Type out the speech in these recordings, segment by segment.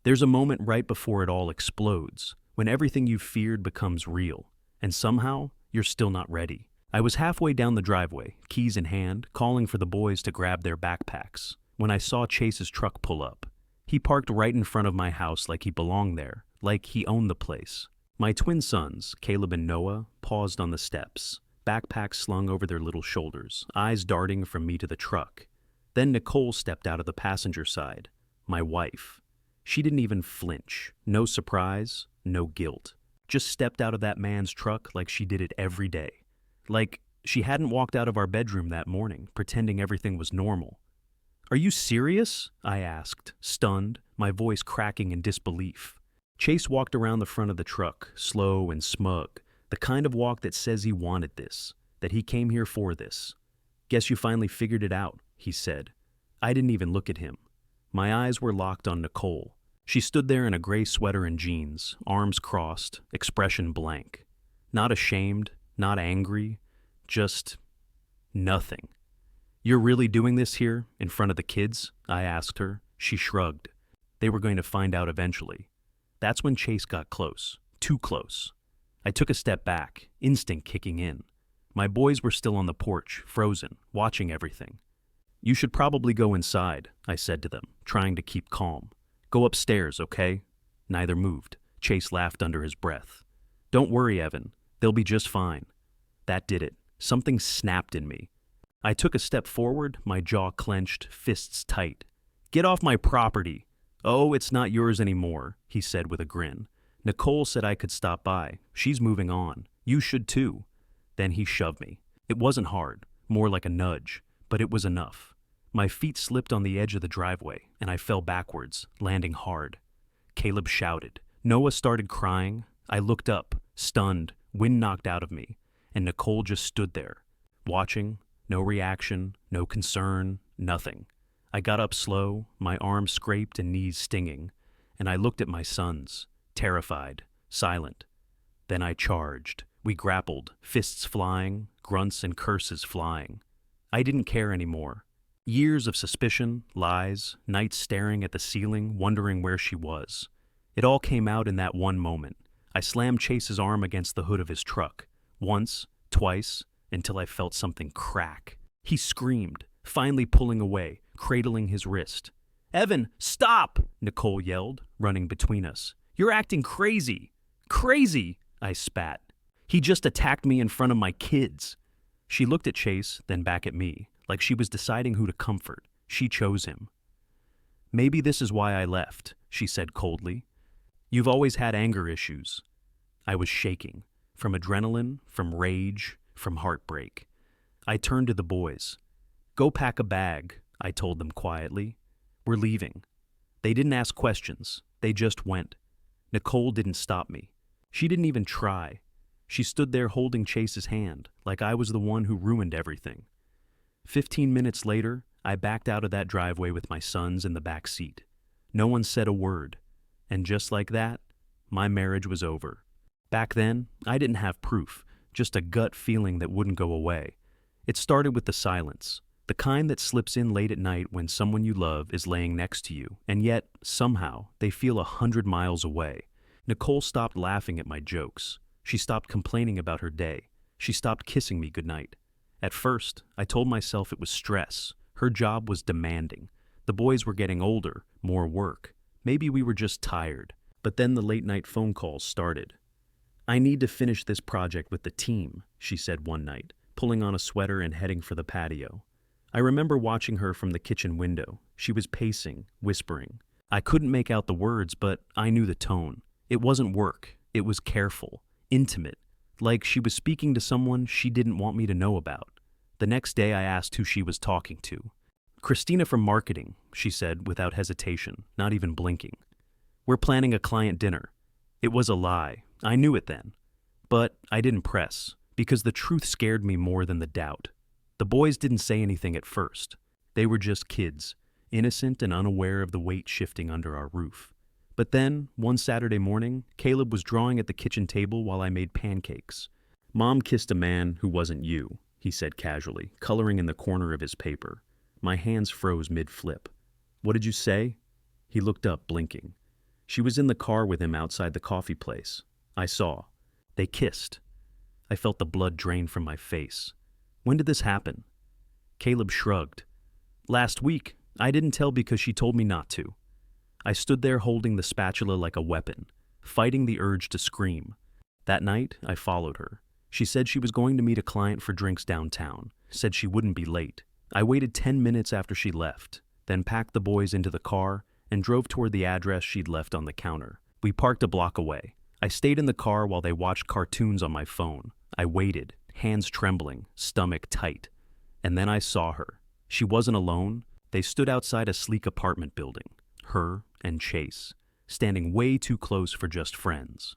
There's a moment right before it all explodes, when everything you feared becomes real, and somehow you're still not ready. I was halfway down the driveway, keys in hand, calling for the boys to grab their backpacks, when I saw Chase's truck pull up. He parked right in front of my house like he belonged there, like he owned the place. My twin sons, Caleb and Noah, paused on the steps, backpacks slung over their little shoulders, eyes darting from me to the truck. Then Nicole stepped out of the passenger side, my wife. She didn't even flinch, no surprise, no guilt. Just stepped out of that man's truck like she did it every day. Like she hadn't walked out of our bedroom that morning, pretending everything was normal. "Are you serious?" I asked, stunned, my voice cracking in disbelief. Chase walked around the front of the truck, slow and smug, the kind of walk that says he wanted this, that he came here for this. "Guess you finally figured it out," he said. I didn't even look at him. My eyes were locked on Nicole. She stood there in a gray sweater and jeans, arms crossed, expression blank. Not ashamed, not angry, just nothing. "You're really doing this here, in front of the kids?" I asked her. She shrugged. They were going to find out eventually. That's when Chase got close, too close. I took a step back, instinct kicking in. My boys were still on the porch, frozen, watching everything. "You should probably go inside," I said to them, trying to keep calm. "Go upstairs, okay?" Neither moved. Chase laughed under his breath. "Don't worry, Evan. They'll be just fine." That did it. Something snapped in me. I took a step forward, my jaw clenched, fists tight. "Get off my property." "Oh, it's not yours anymore," he said with a grin. "Nicole said I could stop by. She's moving on. You should too." Then he shoved me. It wasn't hard, more like a nudge, but it was enough. My feet slipped on the edge of the driveway, and I fell backwards, landing hard. Caleb shouted. Noah started crying. I looked up, stunned, wind knocked out of me, and Nicole just stood there, watching, no reaction, no concern, nothing. I got up slow, my arms scraped and knees stinging, and I looked at my sons, terrified, silent. Then I charged. We grappled, fists flying, grunts and curses flying. I didn't care anymore. Years of suspicion, lies, nights staring at the ceiling, wondering where she was. It all came out in that one moment. I slammed Chase's arm against the hood of his truck. Once, twice, until I felt something crack. He screamed, finally pulling away, cradling his wrist. "Evan, stop!" Nicole yelled, running between us. "You're acting crazy." "Crazy!" I spat. "He just attacked me in front of my kids." She looked at Chase, then back at me, like she was deciding who to comfort. She chose him. "Maybe this is why I left," she said coldly. "You've always had anger issues." I was shaking, from adrenaline, from rage, from heartbreak. I turned to the boys. "Go pack a bag," I told them quietly. "We're leaving." They didn't ask questions. They just went. Nicole didn't stop me. She didn't even try. She stood there holding Chase's hand, like I was the one who ruined everything. 15 minutes later, I backed out of that driveway with my sons in the back seat. No one said a word. And just like that, my marriage was over. Back then, I didn't have proof, just a gut feeling that wouldn't go away. It started with the silence, the kind that slips in late at night when someone you love is laying next to you, and yet, somehow, they feel 100 miles away. Nicole stopped laughing at my jokes. She stopped complaining about her day. She stopped kissing me goodnight. At first, I told myself it was stress. Her job was demanding. The boys were getting older, more work. Maybe we were just tired. But then the late-night phone calls started. "I need to finish this project with the team," she said one night, pulling on a sweater and heading for the patio. I remember watching her from the kitchen window. She was pacing, whispering. I couldn't make out the words, but I knew the tone. It wasn't work. It was careful, intimate, like she was speaking to someone she didn't want me to know about. The next day I asked who she was talking to. "Christina from marketing," she said without hesitation, not even blinking. "We're planning a client dinner." It was a lie. I knew it then. But I didn't press, because the truth scared me more than the doubt. The boys didn't say anything at first. They were just kids, innocent and unaware of the weight shifting under our roof. But then, one Saturday morning, Caleb was drawing at the kitchen table while I made pancakes. "Mom kissed a man who wasn't you," he said casually, coloring in the corner of his paper. My hands froze mid-flip. "What did you say?" He looked up, blinking. She was in the car with him outside the coffee place. I saw. They kissed. I felt the blood drain from my face. When did this happen? Caleb shrugged. Last week. I didn't tell because she told me not to. I stood there holding the spatula like a weapon, fighting the urge to scream. That night, I followed her. She said she was going to meet a client for drinks downtown, said she wouldn't be late. I waited 10 minutes after she left, then packed the boys into the car and drove toward the address she'd left on the counter. We parked a block away. I stayed in the car while they watched cartoons on my phone. I waited, hands trembling, stomach tight. And then I saw her. She wasn't alone. They stood outside a sleek apartment building, her and Chase, standing way too close for just friends.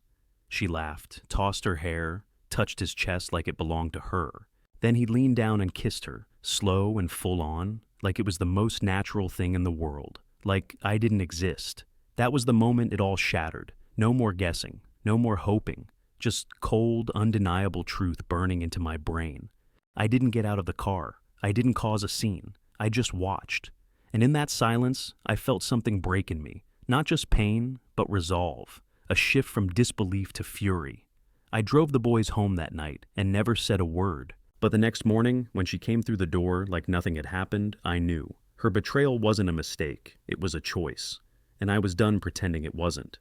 She laughed, tossed her hair, touched his chest like it belonged to her. Then he leaned down and kissed her, slow and full on, like it was the most natural thing in the world, like I didn't exist. That was the moment it all shattered. No more guessing, no more hoping, just cold, undeniable truth burning into my brain. I didn't get out of the car. I didn't cause a scene. I just watched. And in that silence, I felt something break in me. Not just pain, but resolve. A shift from disbelief to fury. I drove the boys home that night and never said a word. But the next morning, when she came through the door like nothing had happened, I knew. Her betrayal wasn't a mistake. It was a choice. And I was done pretending it wasn't.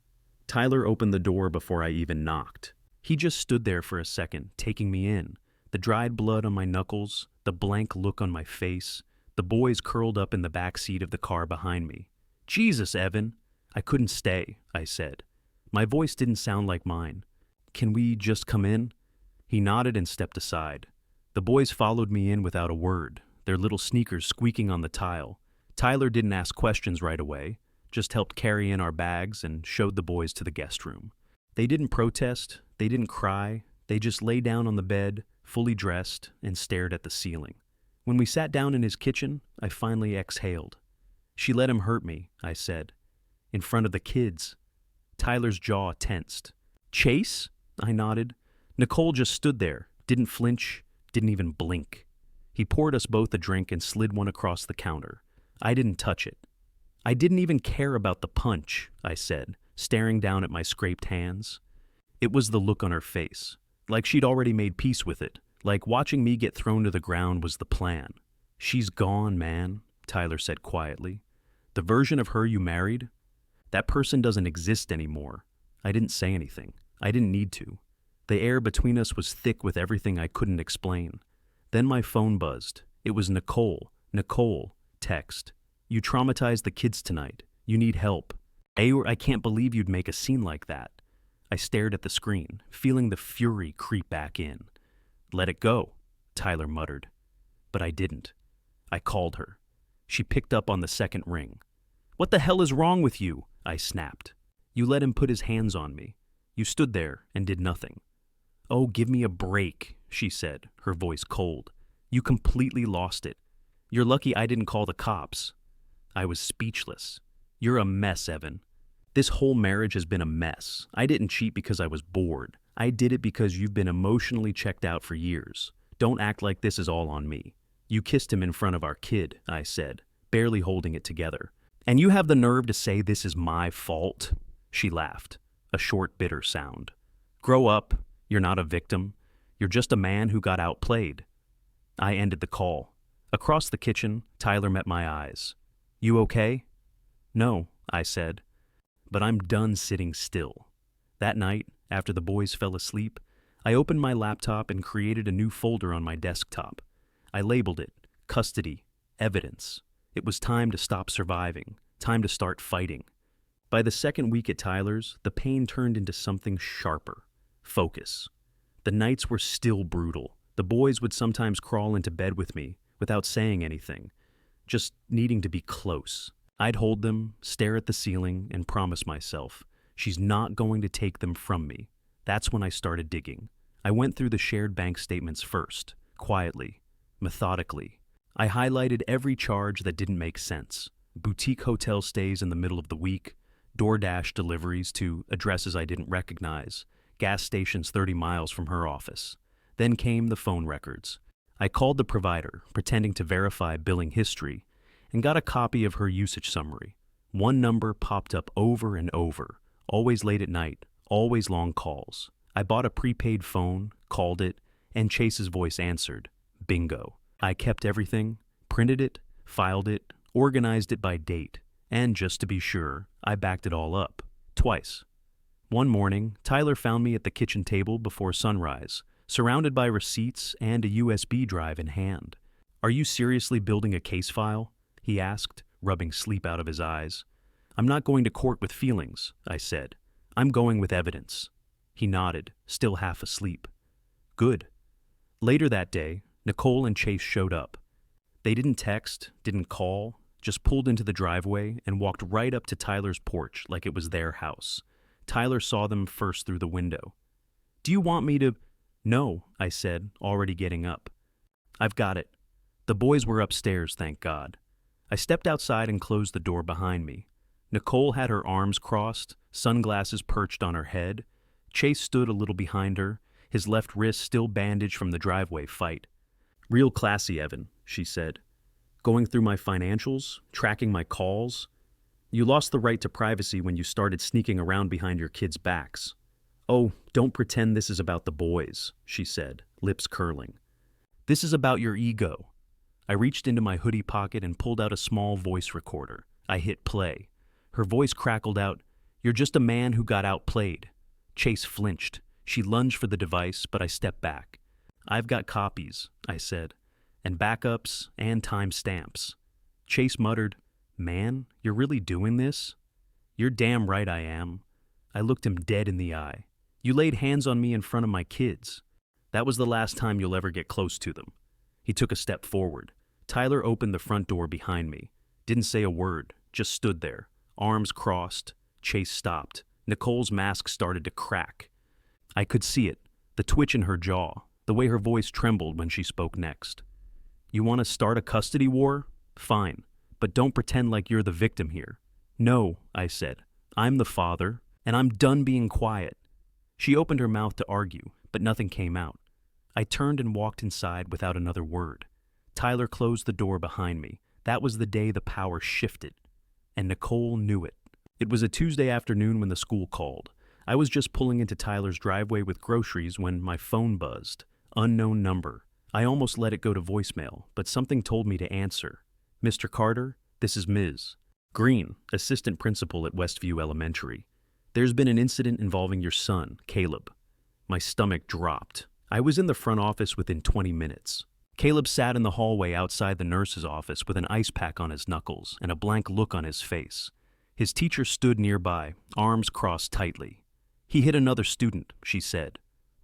Tyler opened the door before I even knocked. He just stood there for a second, taking me in. The dried blood on my knuckles, the blank look on my face, the boys curled up in the back seat of the car behind me. Jesus, Evan! I couldn't stay, I said. My voice didn't sound like mine. Can we just come in? He nodded and stepped aside. The boys followed me in without a word, their little sneakers squeaking on the tile. Tyler didn't ask questions right away, just helped carry in our bags and showed the boys to the guest room. They didn't protest, they didn't cry, they just lay down on the bed, fully dressed, and stared at the ceiling. When we sat down in his kitchen, I finally exhaled. She let him hurt me, I said. In front of the kids. Tyler's jaw tensed. Chase? I nodded. Nicole just stood there, didn't flinch, didn't even blink. He poured us both a drink and slid one across the counter. I didn't touch it. I didn't even care about the punch, I said, staring down at my scraped hands. It was the look on her face, like she'd already made peace with it. Like watching me get thrown to the ground was the plan. She's gone, man, Tyler said quietly. The version of her you married? That person doesn't exist anymore. I didn't say anything. I didn't need to. The air between us was thick with everything I couldn't explain. Then my phone buzzed. It was Nicole. Nicole, text. You traumatized the kids tonight. You need help. I can't believe you'd make a scene like that. I stared at the screen, feeling the fury creep back in. Let it go, Tyler muttered. But I didn't. I called her. She picked up on the second ring. What the hell is wrong with you? I snapped. You let him put his hands on me. You stood there and did nothing. Oh, give me a break, she said, her voice cold. You completely lost it. You're lucky I didn't call the cops. I was speechless. You're a mess, Evan. This whole marriage has been a mess. I didn't cheat because I was bored. I did it because you've been emotionally checked out for years. Don't act like this is all on me. You kissed him in front of our kid, I said, barely holding it together. And you have the nerve to say this is my fault? She laughed, a short, bitter sound. Grow up. You're not a victim. You're just a man who got outplayed. I ended the call. Across the kitchen, Tyler met my eyes. You okay? No, I said. But I'm done sitting still. That night, after the boys fell asleep, I opened my laptop and created a new folder on my desktop. I labeled it Custody, Evidence. It was time to stop surviving, time to start fighting. By the second week at Tyler's, the pain turned into something sharper. Focus. The nights were still brutal. The boys would sometimes crawl into bed with me without saying anything, just needing to be close. I'd hold them, stare at the ceiling, and promise myself, she's not going to take them from me. That's when I started digging. I went through the shared bank statements first, quietly, methodically. I highlighted every charge that didn't make sense. Boutique hotel stays in the middle of the week, DoorDash deliveries to addresses I didn't recognize, gas stations 30 miles from her office. Then came the phone records. I called the provider, pretending to verify billing history, and got a copy of her usage summary. One number popped up over and over, Always late at night, always long calls. I bought a prepaid phone, called it, and Chase's voice answered. Bingo. I kept everything, printed it, filed it, organized it by date, and just to be sure, I backed it all up. Twice. One morning, Tyler found me at the kitchen table before sunrise, surrounded by receipts and a USB drive in hand. "Are you seriously building a case file?" he asked, rubbing sleep out of his eyes. "I'm not going to court with feelings," I said. "I'm going with evidence." He nodded, still half asleep. "Good." Later that day, Nicole and Chase showed up. They didn't text, didn't call, just pulled into the driveway and walked right up to Tyler's porch like it was their house. Tyler saw them first through the window. "Do you want me to—" "No," I said, already getting up. "I've got it." The boys were upstairs, thank God. I stepped outside and closed the door behind me. Nicole had her arms crossed, sunglasses perched on her head. Chase stood a little behind her, his left wrist still bandaged from the driveway fight. "Real classy, Evan," she said. "Going through my financials, tracking my calls. You lost the right to privacy when you started sneaking around behind your kids' backs." "Oh, don't pretend this is about the boys," she said, lips curling. "This is about your ego." I reached into my hoodie pocket and pulled out a small voice recorder. I hit play. Her voice crackled out, "You're just a man who got outplayed." Chase flinched. She lunged for the device, but I stepped back. "I've got copies," I said, "and backups and timestamps." Chase muttered, "Man, you're really doing this?" "You're damn right I am." I looked him dead in the eye. "You laid hands on me in front of my kids. That was the last time you'll ever get close to them." He took a step forward. Tyler opened the front door behind me. Didn't say a word, just stood there, arms crossed. Chase stopped. Nicole's mask started to crack. I could see it, the twitch in her jaw, the way her voice trembled when she spoke next. "You want to start a custody war? Fine, but don't pretend like you're the victim here." "No," I said. "I'm the father, and I'm done being quiet." She opened her mouth to argue, but nothing came out. I turned and walked inside without another word. Tyler closed the door behind me. That was the day the power shifted. And Nicole knew it. It was a Tuesday afternoon when the school called. I was just pulling into Tyler's driveway with groceries when my phone buzzed. Unknown number. I almost let it go to voicemail, but something told me to answer. "Mr. Carter, this is Ms. Green, assistant principal at Westview Elementary. There's been an incident involving your son, Caleb." My stomach dropped. I was in the front office within 20 minutes. Caleb sat in the hallway outside the nurse's office with an ice pack on his knuckles and a blank look on his face. His teacher stood nearby, arms crossed tightly. "He hit another student," she said.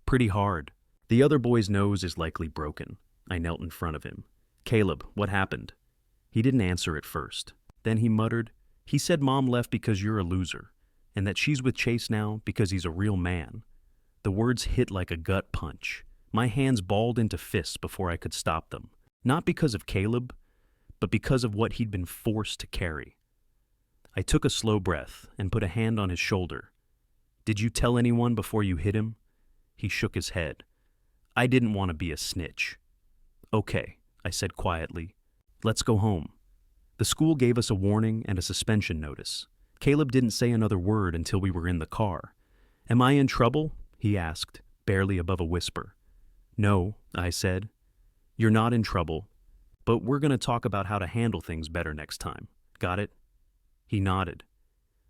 "Pretty hard. The other boy's nose is likely broken." I knelt in front of him. "Caleb, what happened?" He didn't answer at first. Then he muttered, "He said Mom left because you're a loser, and that she's with Chase now because he's a real man." The words hit like a gut punch. My hands balled into fists before I could stop them. Not because of Caleb, but because of what he'd been forced to carry. I took a slow breath and put a hand on his shoulder. "Did you tell anyone before you hit him?" He shook his head. "I didn't want to be a snitch." "Okay," I said quietly. "Let's go home." The school gave us a warning and a suspension notice. Caleb didn't say another word until we were in the car. "Am I in trouble?" he asked, barely above a whisper. "No," I said. "You're not in trouble, but we're going to talk about how to handle things better next time. Got it?" He nodded.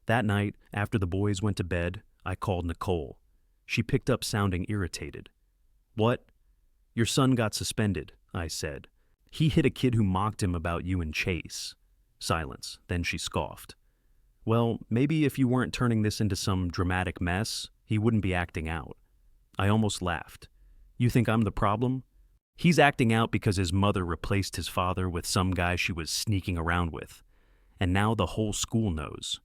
That night, after the boys went to bed, I called Nicole. She picked up sounding irritated. "What?" "Your son got suspended," I said. "He hit a kid who mocked him about you and Chase." Silence. Then she scoffed. "Well, maybe if you weren't turning this into some dramatic mess, he wouldn't be acting out." I almost laughed. "You think I'm the problem?" "He's acting out because his mother replaced his father with some guy she was sneaking around with. And now the whole school knows."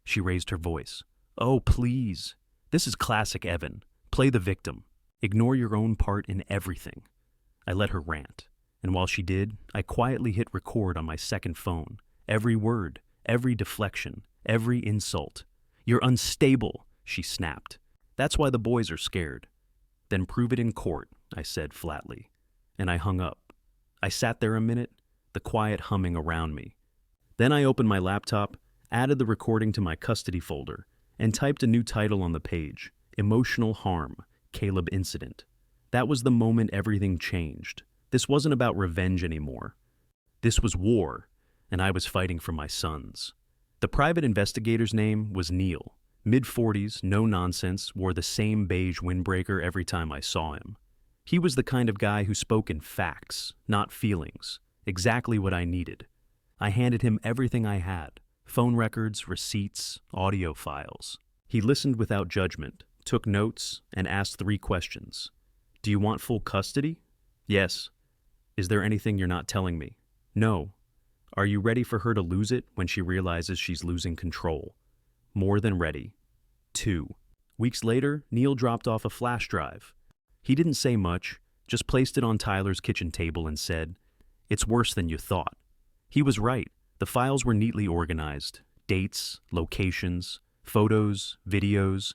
She raised her voice. "Oh, please. This is classic Evan. Play the victim. Ignore your own part in everything." I let her rant. And while she did, I quietly hit record on my second phone. Every word, every deflection, every insult. "You're unstable," she snapped. "That's why the boys are scared." "Then prove it in court," I said flatly. And I hung up. I sat there a minute, the quiet humming around me. Then I opened my laptop, added the recording to my custody folder, and typed a new title on the page, Emotional Harm, Caleb Incident. That was the moment everything changed. This wasn't about revenge anymore. This was war, and I was fighting for my sons. The private investigator's name was Neil. Mid-40s, no nonsense, wore the same beige windbreaker every time I saw him. He was the kind of guy who spoke in facts, not feelings. Exactly what I needed. I handed him everything I had. Phone records, receipts, audio files. He listened without judgment, took notes, and asked 3 questions. Do you want full custody? Yes. Is there anything you're not telling me? No. Are you ready for her to lose it when she realizes she's losing control? More than ready. 2. Weeks later, Neil dropped off a flash drive. He didn't say much, just placed it on Tyler's kitchen table and said, "It's worse than you thought." He was right. The files were neatly organized. Dates, locations, photos, videos.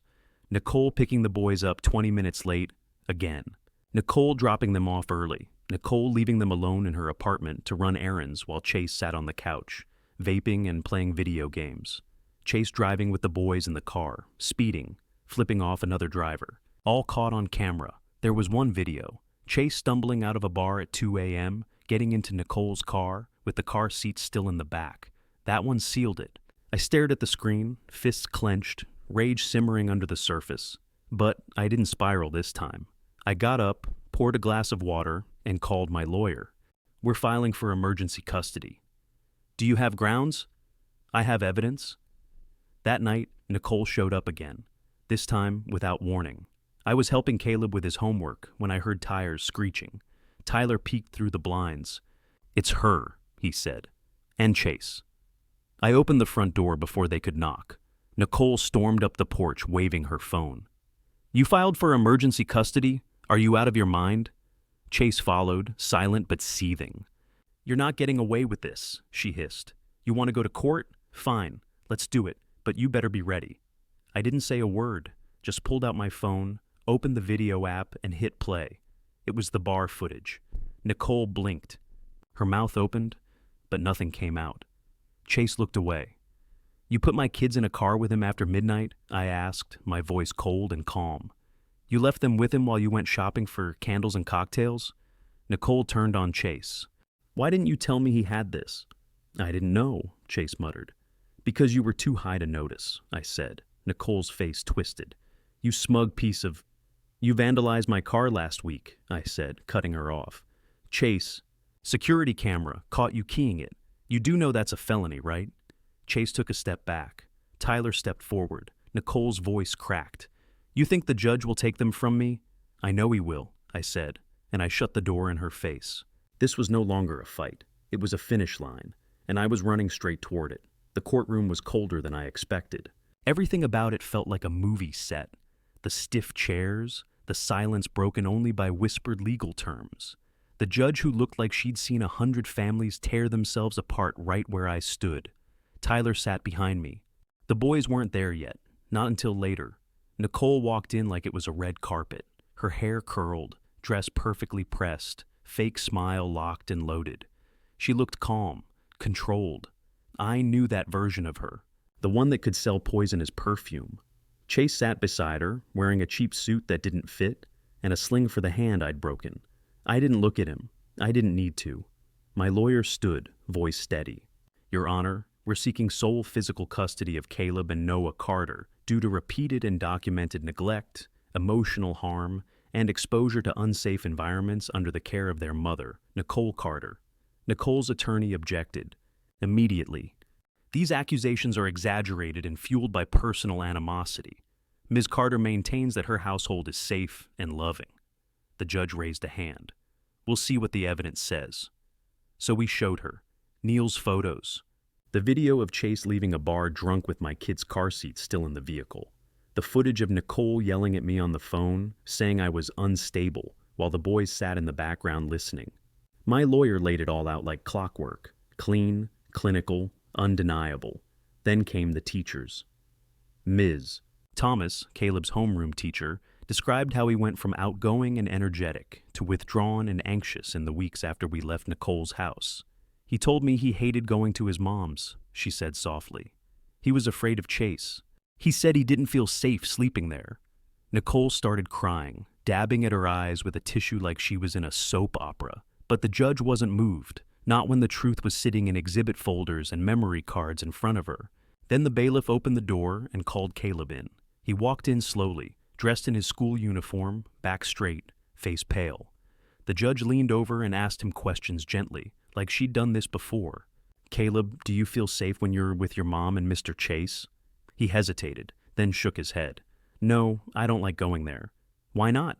Nicole picking the boys up 20 minutes late, again. Nicole dropping them off early. Nicole leaving them alone in her apartment to run errands while Chase sat on the couch, vaping and playing video games. Chase driving with the boys in the car, speeding, flipping off another driver. All caught on camera. There was one video. Chase stumbling out of a bar at 2 a.m., getting into Nicole's car, with the car seat still in the back. That one sealed it. I stared at the screen, fists clenched, rage simmering under the surface. But I didn't spiral this time. I got up, poured a glass of water, and called my lawyer. We're filing for emergency custody. Do you have grounds? I have evidence. That night, Nicole showed up again, this time without warning. I was helping Caleb with his homework when I heard tires screeching. Tyler peeked through the blinds. "It's her," he said, "and Chase." I opened the front door before they could knock. Nicole stormed up the porch waving her phone. "You filed for emergency custody? Are you out of your mind?" Chase followed, silent but seething. "You're not getting away with this," she hissed. "You want to go to court? Fine, let's do it, but you better be ready." I didn't say a word, just pulled out my phone, opened the video app, and hit play. It was the bar footage. Nicole blinked. Her mouth opened, but nothing came out. Chase looked away. "You put my kids in a car with him after midnight?" I asked, my voice cold and calm. "You left them with him while you went shopping for candles and cocktails?" Nicole turned on Chase. "Why didn't you tell me he had this?" "I didn't know," Chase muttered. "Because you were too high to notice," I said. Nicole's face twisted. "You smug piece of—" "You vandalized my car last week," I said, cutting her off. "Chase, security camera caught you keying it. You do know that's a felony, right?" Chase took a step back. Tyler stepped forward. Nicole's voice cracked. "You think the judge will take them from me?" "I know he will," I said, and I shut the door in her face. This was no longer a fight. It was a finish line, and I was running straight toward it. The courtroom was colder than I expected. Everything about it felt like a movie set. The stiff chairs, the silence broken only by whispered legal terms. The judge who looked like she'd seen 100 families tear themselves apart right where I stood. Tyler sat behind me. The boys weren't there yet, not until later. Nicole walked in like it was a red carpet, her hair curled, dress perfectly pressed, fake smile locked and loaded. She looked calm, controlled. I knew that version of her, the one that could sell poison as perfume. Chase sat beside her, wearing a cheap suit that didn't fit, and a sling for the hand I'd broken. I didn't look at him. I didn't need to. My lawyer stood, voice steady. "Your Honor, we're seeking sole physical custody of Caleb and Noah Carter due to repeated and documented neglect, emotional harm, and exposure to unsafe environments under the care of their mother, Nicole Carter." Nicole's attorney objected. Immediately. "These accusations are exaggerated and fueled by personal animosity. Ms. Carter maintains that her household is safe and loving." The judge raised a hand. "We'll see what the evidence says." So we showed her. Neil's photos. The video of Chase leaving a bar drunk with my kid's car seat still in the vehicle. The footage of Nicole yelling at me on the phone, saying I was unstable, while the boys sat in the background listening. My lawyer laid it all out like clockwork. Clean, clinical, undeniable. Then came the teachers. Ms. Thomas, Caleb's homeroom teacher, described how he went from outgoing and energetic to withdrawn and anxious in the weeks after we left Nicole's house. "He told me he hated going to his mom's," she said softly. "He was afraid of Chase. He said he didn't feel safe sleeping there. Nicole started crying, dabbing at her eyes with a tissue like she was in a soap opera. But the judge wasn't moved, not when the truth was sitting in exhibit folders and memory cards in front of her. Then the bailiff opened the door and called Caleb in. He walked in slowly, dressed in his school uniform, back straight, face pale. The judge leaned over and asked him questions gently, like she'd done this before. "Caleb, do you feel safe when you're with your mom and Mr. Chase?" He hesitated, then shook his head. "No, I don't like going there." "Why not?"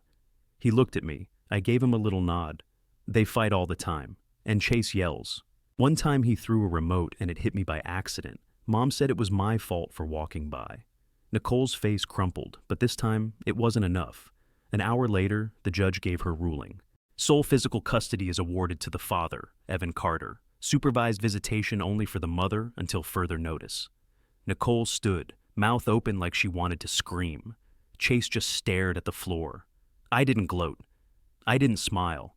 He looked at me. I gave him a little nod. "They fight all the time, and Chase yells. One time he threw a remote and it hit me by accident. Mom said it was my fault for walking by." Nicole's face crumpled, but this time it wasn't enough. An hour later, the judge gave her ruling. Sole physical custody is awarded to the father, Evan Carter. Supervised visitation only for the mother until further notice. Nicole stood, mouth open like she wanted to scream. Chase just stared at the floor. I didn't gloat. I didn't smile.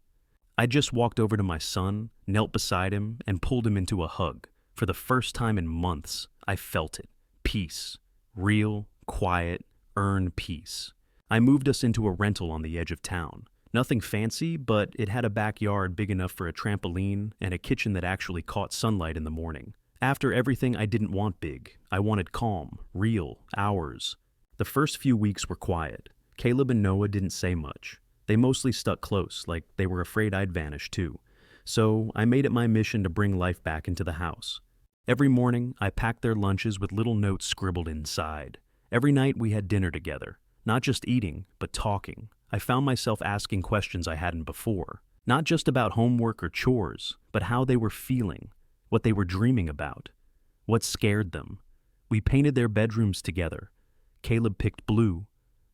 I just walked over to my son, knelt beside him, and pulled him into a hug. For the first time in months, I felt it. Peace. Real, quiet, earned peace. I moved us into a rental on the edge of town. Nothing fancy, but it had a backyard big enough for a trampoline and a kitchen that actually caught sunlight in the morning. After everything, I didn't want big. I wanted calm, real, hours. The first few weeks were quiet. Caleb and Noah didn't say much. They mostly stuck close, like they were afraid I'd vanish too. So I made it my mission to bring life back into the house. Every morning, I packed their lunches with little notes scribbled inside. Every night we had dinner together. Not just eating, but talking. I found myself asking questions I hadn't before. Not just about homework or chores, but how they were feeling, what they were dreaming about, what scared them. We painted their bedrooms together. Caleb picked blue.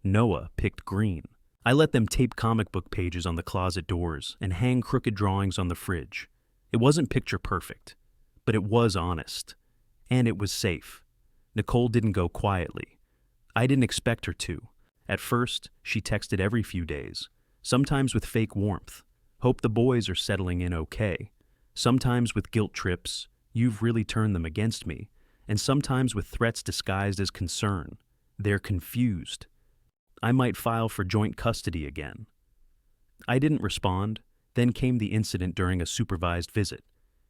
Noah picked green. I let them tape comic book pages on the closet doors and hang crooked drawings on the fridge. It wasn't picture perfect, but it was honest. And it was safe. Nicole didn't go quietly. I didn't expect her to. At first, she texted every few days, sometimes with fake warmth. "Hope the boys are settling in okay." Sometimes with guilt trips, "You've really turned them against me." And sometimes with threats disguised as concern. "They're confused. I might file for joint custody again." I didn't respond. Then came the incident during a supervised visit.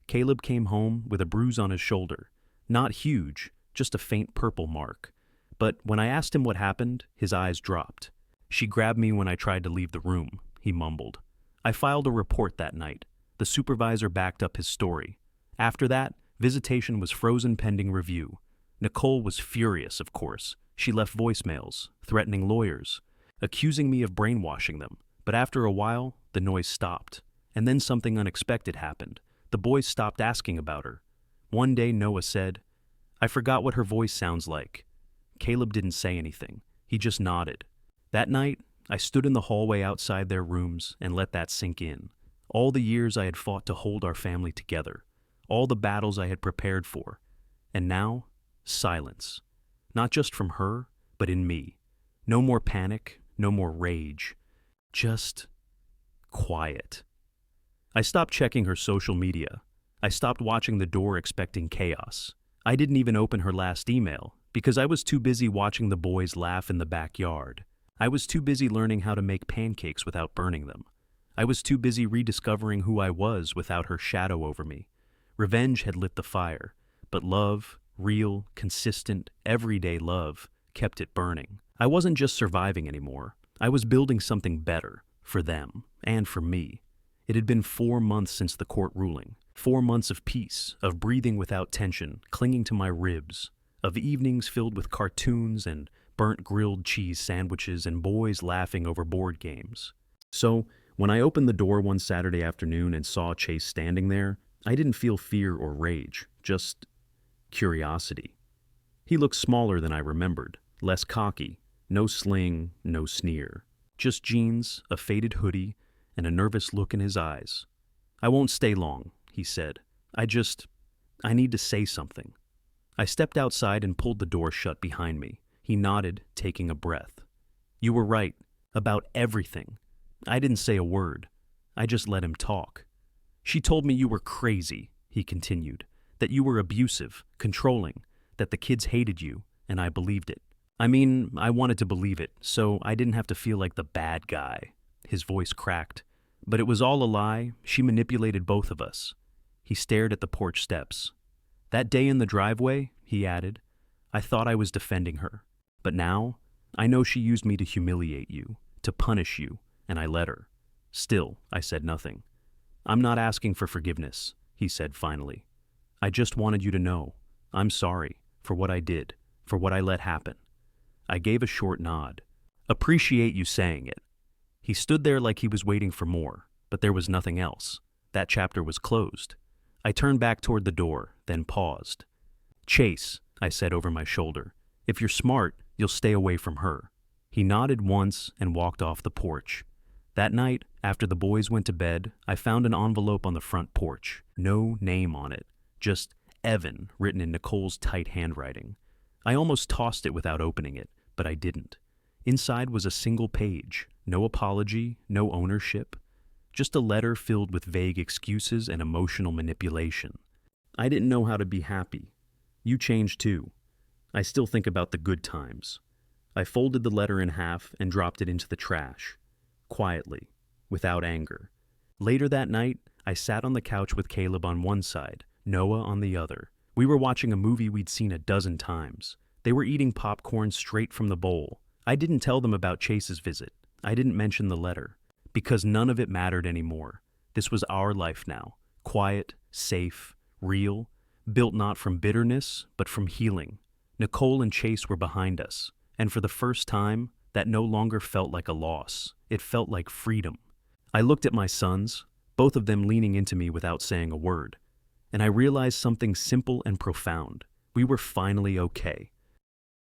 Caleb came home with a bruise on his shoulder. Not huge, just a faint purple mark. But when I asked him what happened, his eyes dropped. "She grabbed me when I tried to leave the room," he mumbled. I filed a report that night. The supervisor backed up his story. After that, visitation was frozen pending review. Nicole was furious, of course. She left voicemails, threatening lawyers, accusing me of brainwashing them. But after a while, the noise stopped. And then something unexpected happened. The boys stopped asking about her. One day, Noah said, "I forgot what her voice sounds like." Caleb didn't say anything. He just nodded. That night, I stood in the hallway outside their rooms and let that sink in. All the years I had fought to hold our family together. All the battles I had prepared for. And now, silence. Not just from her, but in me. No more panic, no more rage. Just quiet. I stopped checking her social media. I stopped watching the door expecting chaos. I didn't even open her last email because I was too busy watching the boys laugh in the backyard. I was too busy learning how to make pancakes without burning them. I was too busy rediscovering who I was without her shadow over me. Revenge had lit the fire, but love, real, consistent, everyday love, kept it burning. I wasn't just surviving anymore. I was building something better for them and for me. It had been 4 months since the court ruling. 4 months of peace, of breathing without tension, clinging to my ribs, of evenings filled with cartoons and burnt grilled cheese sandwiches and boys laughing over board games. So, when I opened the door one Saturday afternoon and saw Chase standing there, I didn't feel fear or rage, just curiosity. He looked smaller than I remembered, less cocky, no sling, no sneer. Just jeans, a faded hoodie, and a nervous look in his eyes. "I won't stay long," he said. I need to say something." I stepped outside and pulled the door shut behind me. He nodded, taking a breath. "You were right, about everything." I didn't say a word. I just let him talk. "She told me you were crazy," he continued, "that you were abusive, controlling, that the kids hated you, and I believed it. I mean, I wanted to believe it, so I didn't have to feel like the bad guy. His voice cracked. But it was all a lie. She manipulated both of us. He stared at the porch steps. That day in the driveway, he added, I thought I was defending her. But now, I know she used me to humiliate you, to punish you, and I let her. Still, I said nothing. I'm not asking for forgiveness, he said finally. I just wanted you to know. I'm sorry for what I did, for what I let happen. I gave a short nod. Appreciate you saying it. He stood there like he was waiting for more, but there was nothing else. That chapter was closed. I turned back toward the door, then paused. Chase, I said over my shoulder, if you're smart, you'll stay away from her. He nodded once and walked off the porch. That night, after the boys went to bed, I found an envelope on the front porch. No name on it, just Evan written in Nicole's tight handwriting. I almost tossed it without opening it, but I didn't. Inside was a single page, no apology, no ownership, just a letter filled with vague excuses and emotional manipulation. I didn't know how to be happy. You changed too. I still think about the good times. I folded the letter in half and dropped it into the trash, quietly, without anger. Later that night, I sat on the couch with Caleb on one side, Noah on the other. We were watching a movie we'd seen a dozen times. They were eating popcorn straight from the bowl. I didn't tell them about Chase's visit. I didn't mention the letter, because none of it mattered anymore. This was our life now, quiet, safe, real, built not from bitterness, but from healing. Nicole and Chase were behind us, and for the first time, that no longer felt like a loss. It felt like freedom. I looked at my sons, both of them leaning into me without saying a word, and I realized something simple and profound. We were finally okay.